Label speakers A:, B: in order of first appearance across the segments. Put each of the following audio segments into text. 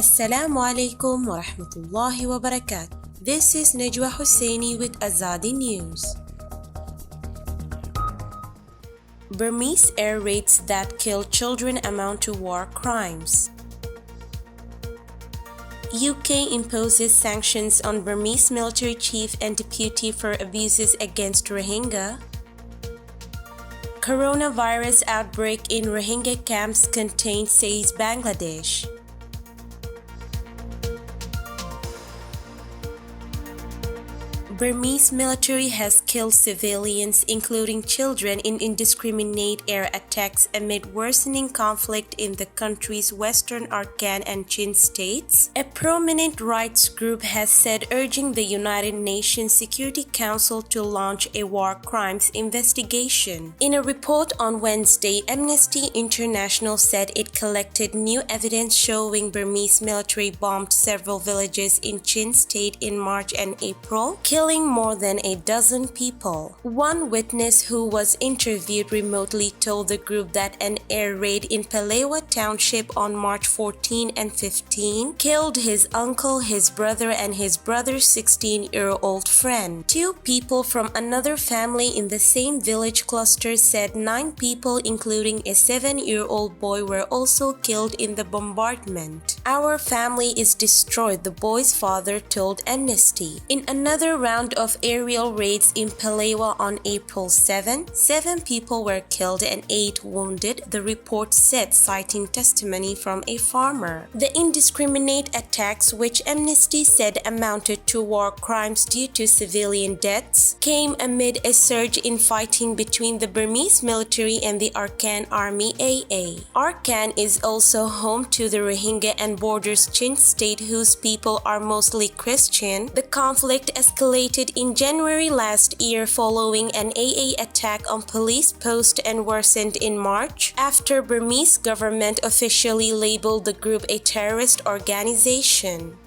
A: Assalamu alaikum wa rahmatullahi wa barakatuh. This is Najwa Hussaini with Azadi News. Burmese air raids that kill children amount to war crimes. UK imposes sanctions on Burmese military chief and deputy for abuses against Rohingya. Coronavirus outbreak in Rohingya camps contained, says Bangladesh. Burmese military has killed civilians, including children, in indiscriminate air attacks amid worsening conflict in the country's western Arakan and Chin states, a prominent rights group has said, urging the United Nations Security Council to launch a war crimes investigation. In a report on Wednesday, Amnesty International said it collected new evidence showing Burmese military bombed several villages in Chin state in March and April, killing more than a dozen people. One witness who was interviewed remotely told the group that an air raid in Palewa Township on March 14 and 15 killed his uncle, his brother, and his brother's 16-year-old friend. Two people from another family in the same village cluster said 9 people, including a 7-year-old boy, were also killed in the bombardment. Our family is destroyed, the boy's father told Amnesty. In another round of aerial raids in Palewa on April 7 people were killed and 8 wounded, the report said, citing testimony from a farmer. The indiscriminate attacks, which Amnesty said amounted to war crimes due to civilian deaths, came amid a surge in fighting between the Burmese military and the Arakan Army AA. Arakan is also home to the Rohingya and borders Chin state, whose people are mostly Christian. The conflict escalated in January last year following an AA attack on police post and worsened in March after Burmese government officially labeled the group a terrorist organization.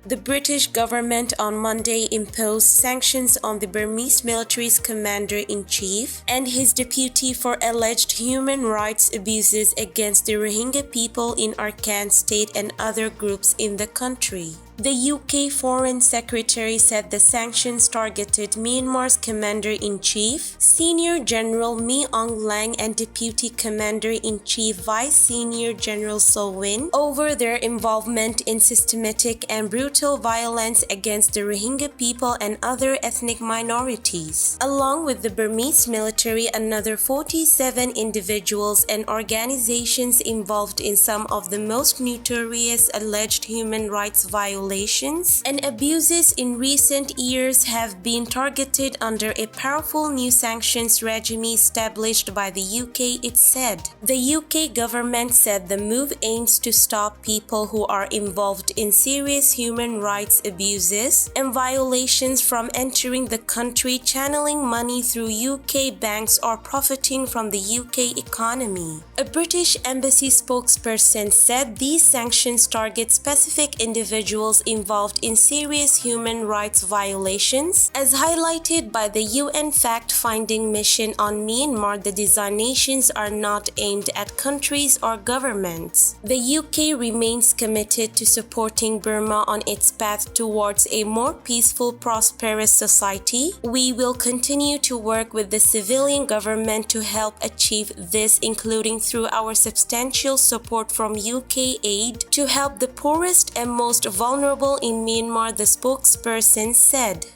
A: The British government on Monday imposed sanctions on the Burmese military's commander-in-chief and his deputy for alleged human rights abuses against the Rohingya people in Arakan state and other groups in the country. The UK Foreign Secretary said the sanctions targeted Myanmar's Commander-in-Chief, Senior General Mi Aung Hlaing, and Deputy Commander-in-Chief Vice Senior General So Win over their involvement in systematic and brutal violence against the Rohingya people and other ethnic minorities. Along with the Burmese military, another 47 individuals and organizations involved in some of the most notorious alleged human rights violations and abuses in recent years have been targeted under a powerful new sanctions regime established by the UK, it said. The UK government said the move aims to stop people who are involved in serious human rights abuses and violations from entering the country, channeling money through UK banks, or profiting from the UK economy. A British embassy spokesperson said these sanctions target specific individuals involved in serious human rights violations, as highlighted by the UN fact-finding mission on Myanmar. The designations are not aimed at countries or governments. The UK remains committed to supporting Burma on its path towards a more peaceful, prosperous society. We will continue to work with the civilian government to help achieve this, including through our substantial support from UK aid to help the poorest and most vulnerable in Myanmar, the spokesperson said.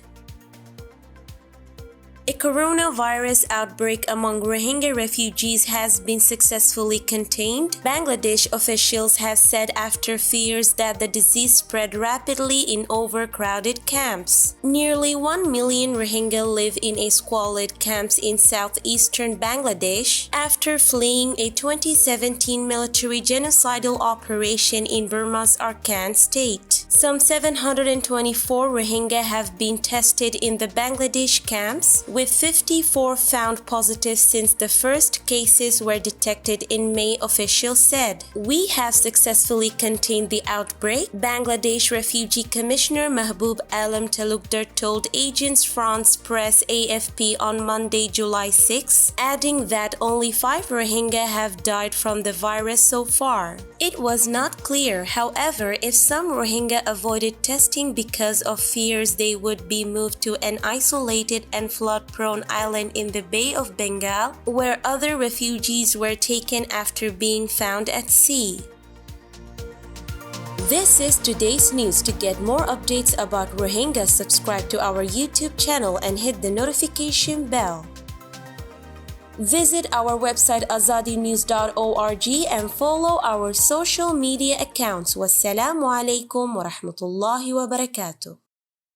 A: A coronavirus outbreak among Rohingya refugees has been successfully contained, Bangladesh officials have said, after fears that the disease spread rapidly in overcrowded camps. Nearly 1 million Rohingya live in a squalid camps in southeastern Bangladesh after fleeing a 2017 military genocidal operation in Burma's Arakan state. Some 724 Rohingya have been tested in the Bangladesh camps, with 54 found positive since the first cases were detected in May, officials said. We have successfully contained the outbreak, Bangladesh Refugee Commissioner Mahbub Alam Talukdar told Agence France Presse AFP on Monday, July 6, adding that only 5 Rohingya have died from the virus so far. It was not clear, however, if some Rohingya avoided testing because of fears they would be moved to an isolated and flood-prone island in the Bay of Bengal, where other refugees were taken after being found at sea. This is today's news. To get more updates about Rohingya, subscribe to our YouTube channel and hit the notification bell. Visit our website azadinews.org and follow our social media accounts. Wassalamu alaikum wa rahmatullahi wa barakatuh.